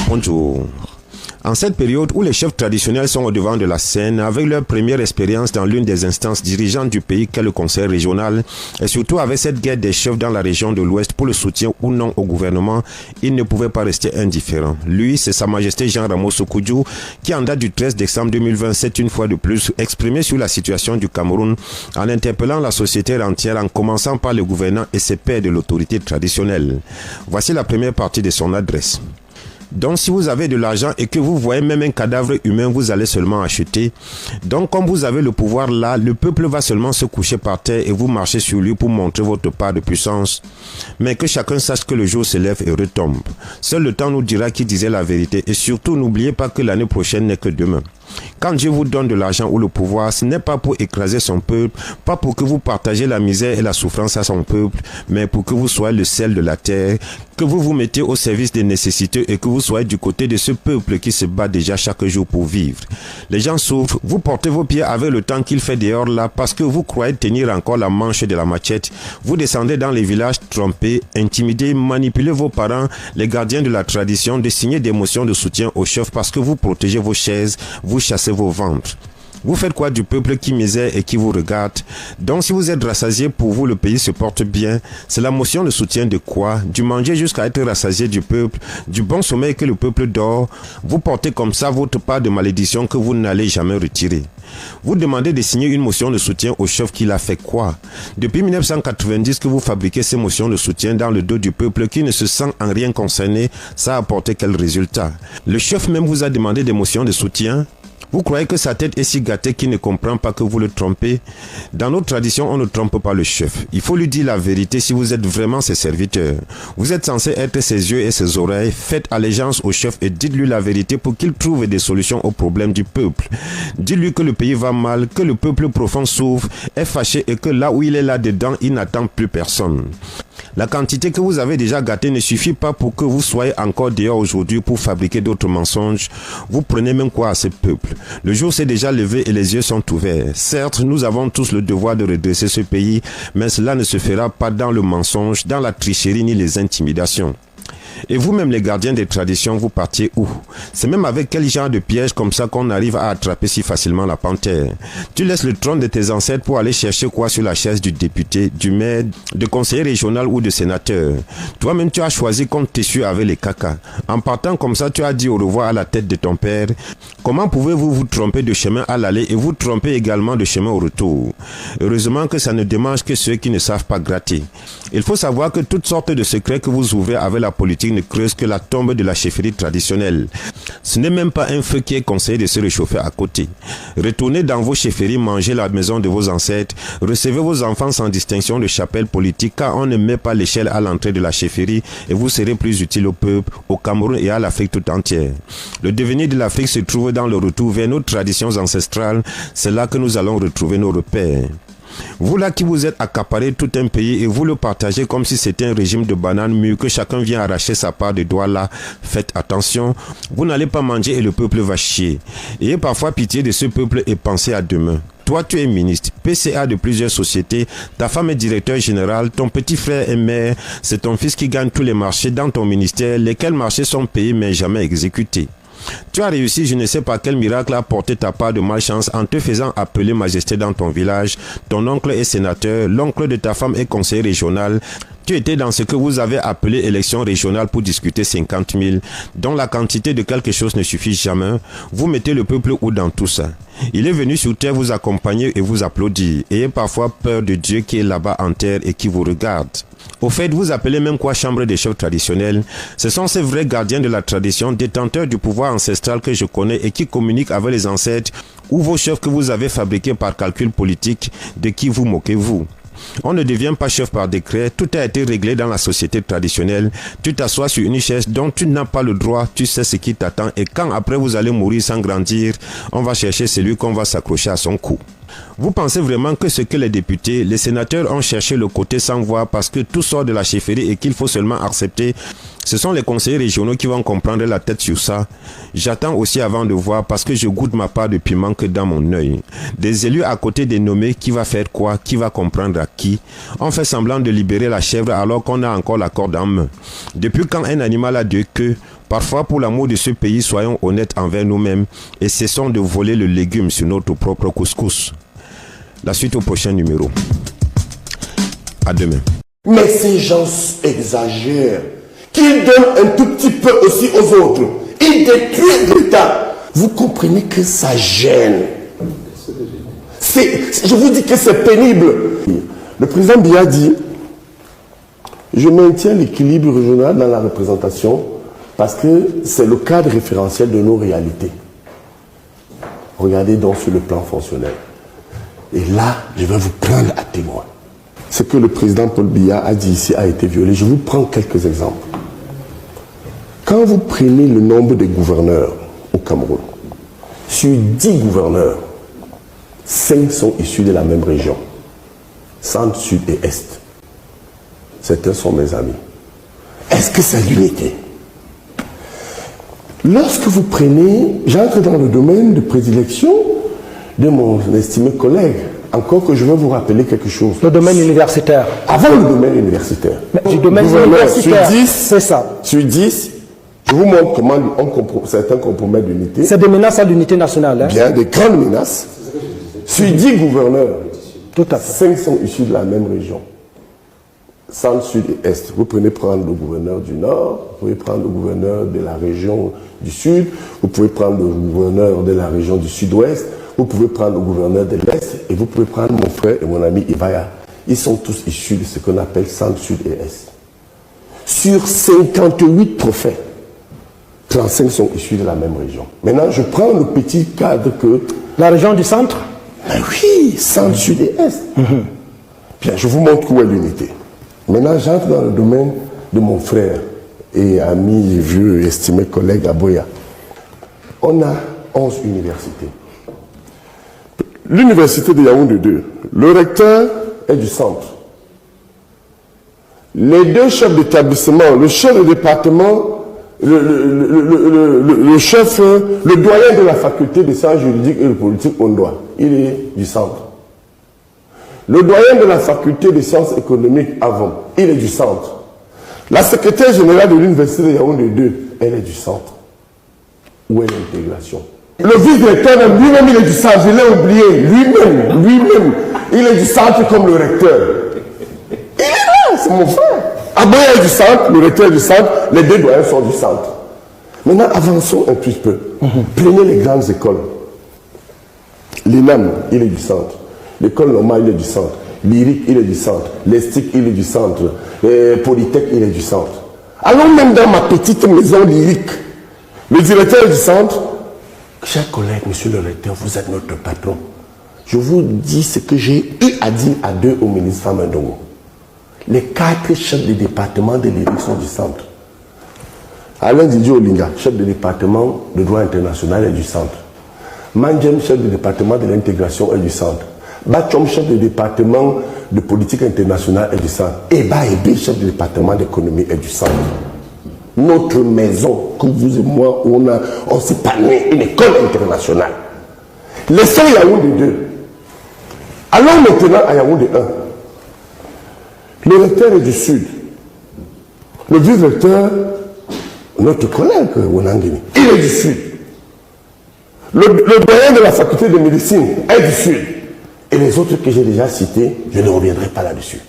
Bonjour. En cette période où les chefs traditionnels sont au devant de la scène, avec leur première expérience dans l'une des instances dirigeantes du pays qu'est le conseil régional, et surtout avec cette guerre des chefs dans la région de l'Ouest pour le soutien ou non au gouvernement, il ne pouvait pas rester indifférent. Lui, c'est Sa Majesté Jean Ramos Okuju, qui en date du 13 décembre 2020 s'est une fois de plus exprimé sur la situation du Cameroun en interpellant la société entière en commençant par le gouvernant et ses pairs de l'autorité traditionnelle. Voici la première partie de son adresse. Donc si vous avez de l'argent et que vous voyez même un cadavre humain, vous allez seulement acheter. Donc comme vous avez le pouvoir là, le peuple va seulement se coucher par terre et vous marchez sur lui pour montrer votre part de puissance. Mais que chacun sache que le jour se lève et retombe. Seul le temps nous dira qui disait la vérité et surtout n'oubliez pas que l'année prochaine n'est que demain. Quand Dieu vous donne de l'argent ou le pouvoir, ce n'est pas pour écraser son peuple, pas pour que vous partagez la misère et la souffrance à son peuple, mais pour que vous soyez le sel de la terre, que vous vous mettez au service des nécessités et que vous soyez du côté de ce peuple qui se bat déjà chaque jour pour vivre. Les gens souffrent, vous portez vos pieds avec le temps qu'il fait dehors là parce que vous croyez tenir encore la manche de la machette. Vous descendez dans les villages tromper, intimider, manipuler vos parents, les gardiens de la tradition, de signer des motions de soutien aux chefs parce que vous protégez vos chaises, vous chassez vos ventres. Vous faites quoi du peuple qui misère et qui vous regarde? Donc si vous êtes rassasié, pour vous le pays se porte bien. C'est la motion de soutien de quoi? Du manger jusqu'à être rassasié du peuple, du bon sommeil que le peuple dort. Vous portez comme ça votre part de malédiction que vous n'allez jamais retirer. Vous demandez de signer une motion de soutien au chef qui l'a fait quoi? Depuis 1990 que vous fabriquez ces motions de soutien dans le dos du peuple qui ne se sent en rien concerné, ça a apporté quel résultat? Le chef même vous a demandé des motions de soutien? Vous croyez que sa tête est si gâtée qu'il ne comprend pas que vous le trompez? Dans notre tradition, on ne trompe pas le chef. Il faut lui dire la vérité si vous êtes vraiment ses serviteurs. Vous êtes censé être ses yeux et ses oreilles. Faites allégeance au chef et dites-lui la vérité pour qu'il trouve des solutions aux problèmes du peuple. Dites-lui que le pays va mal, que le peuple profond souffre, est fâché et que là où il est là-dedans, il n'attend plus personne. La quantité que vous avez déjà gâtée ne suffit pas pour que vous soyez encore dehors aujourd'hui pour fabriquer d'autres mensonges. Vous prenez même quoi à ce peuple? Le jour s'est déjà levé et les yeux sont ouverts. Certes, nous avons tous le devoir de redresser ce pays, mais cela ne se fera pas dans le mensonge, dans la tricherie ni les intimidations. Et vous-même les gardiens des traditions, vous partiez où? C'est même avec quel genre de piège comme ça qu'on arrive à attraper si facilement la panthère. Tu laisses le trône de tes ancêtres pour aller chercher quoi sur la chaise du député, du maire, de conseiller régional ou de sénateur. Toi-même tu as choisi qu'on t'essuie avec les cacas. En partant comme ça, tu as dit au revoir à la tête de ton père. Comment pouvez-vous vous tromper de chemin à l'aller et vous tromper également de chemin au retour? Heureusement que ça ne démange que ceux qui ne savent pas gratter. Il faut savoir que toutes sortes de secrets que vous ouvrez avec la politique ne creuse que la tombe de la chefferie traditionnelle. Ce n'est même pas un feu qui est conseillé de se réchauffer à côté. Retournez dans vos chefferies, mangez la maison de vos ancêtres, recevez vos enfants sans distinction de chapelle politique car on ne met pas l'échelle à l'entrée de la chefferie et vous serez plus utile au peuple, au Cameroun et à l'Afrique tout entière. Le devenir de l'Afrique se trouve dans le retour vers nos traditions ancestrales, c'est là que nous allons retrouver nos repères. Vous là qui vous êtes accaparé tout un pays et vous le partagez comme si c'était un régime de bananes mûres que chacun vient arracher sa part de doigts là, faites attention, vous n'allez pas manger et le peuple va chier. Ayez parfois pitié de ce peuple et pensez à demain. Toi, tu es ministre, PCA de plusieurs sociétés, ta femme est directeur général, ton petit frère est maire, c'est ton fils qui gagne tous les marchés dans ton ministère, lesquels marchés sont payés mais jamais exécutés. Tu as réussi, je ne sais pas quel miracle a porté ta part de malchance en te faisant appeler majesté dans ton village. Ton oncle est sénateur, l'oncle de ta femme est conseiller régional. Tu étais dans ce que vous avez appelé élection régionale pour discuter 50 000, dont la quantité de quelque chose ne suffit jamais. Vous mettez le peuple où dans tout ça? Il est venu sur terre vous accompagner et vous applaudir. Ayez parfois peur de Dieu qui est là-bas en terre et qui vous regarde. Au fait, vous appelez même quoi chambre des chefs traditionnels? Ce sont ces vrais gardiens de la tradition, détenteurs du pouvoir ancestral que je connais et qui communiquent avec les ancêtres ou vos chefs que vous avez fabriqués par calcul politique. De qui vous moquez-vous? On ne devient pas chef par décret, tout a été réglé dans la société traditionnelle. Tu t'assois sur une chaise dont tu n'as pas le droit, tu sais ce qui t'attend et quand après vous allez mourir sans grandir, on va chercher celui qu'on va s'accrocher à son cou. Vous pensez vraiment que ce que les députés, les sénateurs ont cherché le côté sans voir parce que tout sort de la chefferie et qu'il faut seulement accepter Ce sont les conseillers régionaux qui vont comprendre la tête sur ça. J'attends aussi avant de voir parce que je goûte ma part de piment que dans mon œil. Des élus à côté des nommés, qui va faire quoi, qui va comprendre à qui. On fait semblant de libérer la chèvre alors qu'on a encore la corde en main. Depuis quand un animal a deux queues? Parfois, pour l'amour de ce pays, soyons honnêtes envers nous-mêmes et cessons de voler le légume sur notre propre couscous. La suite au prochain numéro. À demain. Mais ces gens exagèrent. Qu'ils donnent un tout petit peu aussi aux autres. Ils détruisent l'État. Vous comprenez que ça gêne. Je vous dis que c'est pénible. Le président Biya dit, je maintiens l'équilibre régional dans la représentation parce que c'est le cadre référentiel de nos réalités. Regardez donc sur le plan fonctionnel. Et là, je vais vous prendre à témoin. Ce que le président Paul Biya a dit ici a été violé. Je vous prends quelques exemples. Quand vous prenez le nombre de gouverneurs au Cameroun, sur 10 gouverneurs, 5 sont issus de la même région, centre, sud et est. Certains sont mes amis. Est-ce que c'est l'unité? Lorsque vous prenez, j'entre dans le domaine de prédilection de mon estimé collègue, encore que je vais vous rappeler quelque chose. Le domaine universitaire. Avant le domaine universitaire. Mais du domaine universitaire, sur 10, c'est ça. Sur 10, je vous montre comment certains compromettent l'unité. C'est des menaces à l'unité nationale. Hein? Bien, des grandes menaces. Sur 10 gouverneurs, tout à fait. 5 sont issus de la même région. Centre, sud et est. Vous pouvez prendre le gouverneur du nord, vous pouvez prendre le gouverneur de la région du sud, vous pouvez prendre le gouverneur de la région du sud-ouest, vous pouvez prendre le gouverneur de l'est, et vous pouvez prendre mon frère et mon ami Ivaya. Ils sont tous issus de ce qu'on appelle centre, sud et est. Sur 58 préfets, 35 sont issus de la même région. Maintenant, je prends le petit cadre que... La région du centre? Ben oui, centre, sud et est. Bien, je vous montre où est l'unité. Maintenant, j'entre dans le domaine de mon frère et ami, vieux, estimé collègue Aboya. On a 11 universités. L'université de Yaoundé 2, le recteur est du centre. Les deux chefs d'établissement, le chef de département, le chef, le doyen de la faculté des sciences juridiques et de politique Ondoa, il est du centre. Le doyen de la faculté des sciences économiques avant, il est du centre. La secrétaire générale de l'université de Yaoundé 2, elle est du centre. Où est l'intégration? Le vice-recteur lui-même, il est du centre, je l'ai oublié. Lui-même, il est du centre comme le recteur. Il est là, c'est mon frère. Aboya est du centre, le recteur est du centre, les deux doyens sont du centre. Maintenant, avançons un petit peu. Prenez les grandes écoles. L'INAM, il est du centre. L'école normale, il est du centre. Lyrique, il est du centre. L'Estique, il est du centre. Polytech, il est du centre. Allons même dans ma petite maison lyrique. Le directeur est du centre. Chers collègues, monsieur le recteur, vous êtes notre patron. Je vous dis ce que j'ai eu à dire à deux au ministre Famandongo. Les 4 chefs de département de lyrique sont du centre. Alain Didier Olinga, chef de département de droit international, est du centre. Mandjem, chef de département de l'intégration, est du centre. Bachom, chef de département de politique internationale, est du centre. Eba Ebe, chef de département d'économie, est du centre. Notre maison, que vous et moi, on s'est pas né, une école internationale. Laissons Yaoundé 2. Allons maintenant à Yaoundé 1. Le recteur est du sud. Le vice-recteur, notre collègue Wonangini, il est du sud. Le doyen de la faculté de médecine est du sud. Et les autres que j'ai déjà cités, je ne reviendrai pas là-dessus.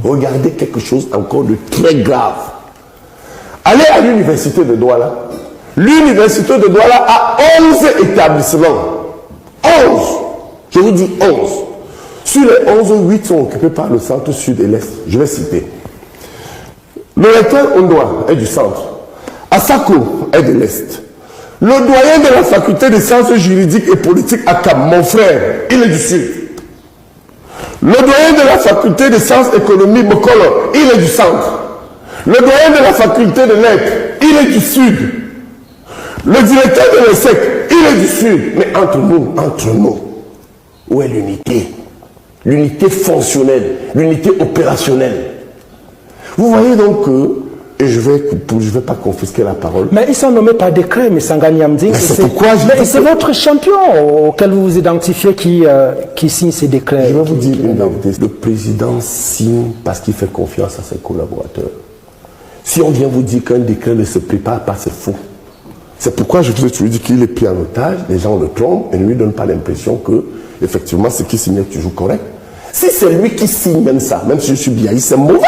Regardez quelque chose encore de très grave. Allez à l'université de Douala. L'université de Douala a 11 établissements. 11. Je vous dis 11. Sur les 11, 8 sont occupés par le centre sud et l'est. Je vais citer. Le recteur Ondoa est du centre. Asako est de l'est. Le doyen de la faculté des sciences juridiques et politiques Akam, mon frère, il est du sud. Le doyen de la faculté des sciences économiques Mokolo, il est du centre. Le doyen de la faculté de lettres, il est du sud. Le directeur de l'ESSEC, il est du sud. Mais entre nous, où est l'unité? L'unité fonctionnelle, l'unité opérationnelle. Vous voyez donc que Et je vais pas confisquer la parole. Mais ils sont nommés par décret, M. Sangani Amding. C'est pourquoi c'est votre champion auquel vous vous identifiez qui signe ces décrets. Je vais vous dire une vérité. Le président signe parce qu'il fait confiance à ses collaborateurs. Si on vient vous dire qu'un décret ne se prépare pas, c'est faux. C'est pourquoi je vous ai toujours dit qu'il est pris en otage, les gens le trompent et ne lui donnent pas l'impression que, effectivement, ce qu'il signe est toujours correct. Si c'est lui qui signe même ça, même si je suis biaï, c'est mauvais.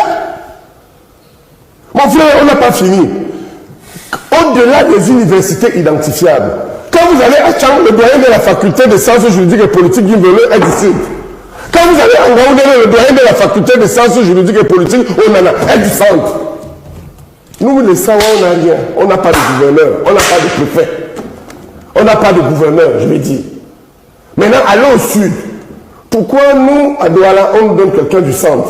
Mon frère, on n'a pas fini. Au-delà des universités identifiables, quand vous allez à Chang, le doyen de la faculté de sciences juridiques et politiques du Veleu est d'ici. Quand vous allez à Ngaoudé, le doyen de la faculté de sciences juridiques et politiques au Nana est du centre. Nous, les Sawa, on n'a rien. On n'a pas de gouverneur, on n'a pas de préfet. On n'a pas de gouverneur, je vais dire. Maintenant, allons au sud. Pourquoi nous, à Douala, on donne quelqu'un du centre?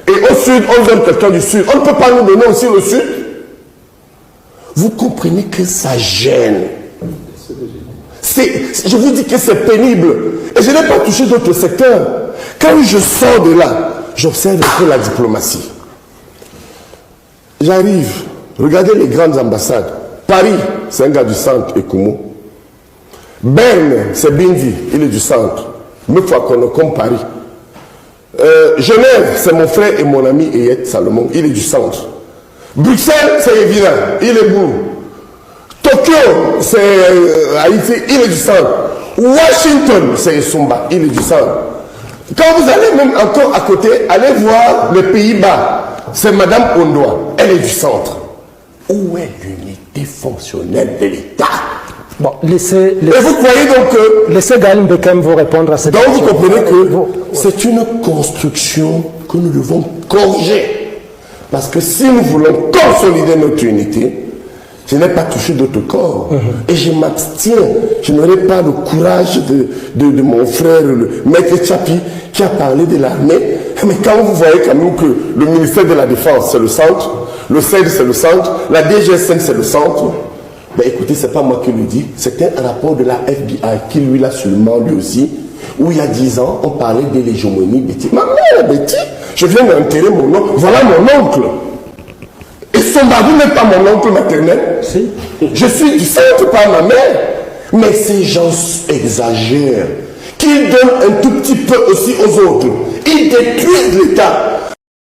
Et au sud, on donne quelqu'un du sud. On ne peut pas nous donner aussi le sud. Vous comprenez que ça gêne. Je vous dis que c'est pénible. Et je n'ai pas touché d'autres secteurs. Quand je sors de là, j'observe un peu la diplomatie. J'arrive. Regardez les grandes ambassades. Paris, c'est un gars du centre, Ekoumo. Berne, c'est Bindi, il est du centre. Même fois qu'on est comme Paris. Genève, c'est mon frère et mon ami Eyet Salomon, il est du centre. Bruxelles, c'est évident, il est bourg. Tokyo, c'est Haïti, il est du centre. Washington, c'est Sumba, il est du centre. Quand vous allez même encore à côté, allez voir les Pays-Bas, c'est Madame Ondoa, elle est du centre. Où est l'unité fonctionnelle de l'État? Bon, et vous croyez donc que... Laissez Gaël Mbekam vous répondre à cette question. Donc vous comprenez que c'est une construction que nous devons corriger. Parce que si nous voulons consolider notre unité, je n'ai pas touché d'autres corps. Et je m'abstiens. Je n'aurai pas le courage de mon frère, le maître Tchapi, qui a parlé de l'armée. Mais quand vous voyez quand même que le ministère de la Défense, c'est le centre, le CED, c'est le centre, la DGSN, c'est le centre, ben écoutez, c'est pas moi qui le dis, c'est un rapport de la FBI qui lui l'a seulement lui aussi, où il y a 10 ans, on parlait de l'hégémonie Betty. Ma mère, Betty, je viens d'enterrer mon nom, voilà mon oncle. Et son mari n'est pas mon oncle maternel. Si. Je suis du centre par ma mère. Mais ces gens exagèrent, qu'ils donnent un tout petit peu aussi aux autres. Ils détruisent l'État.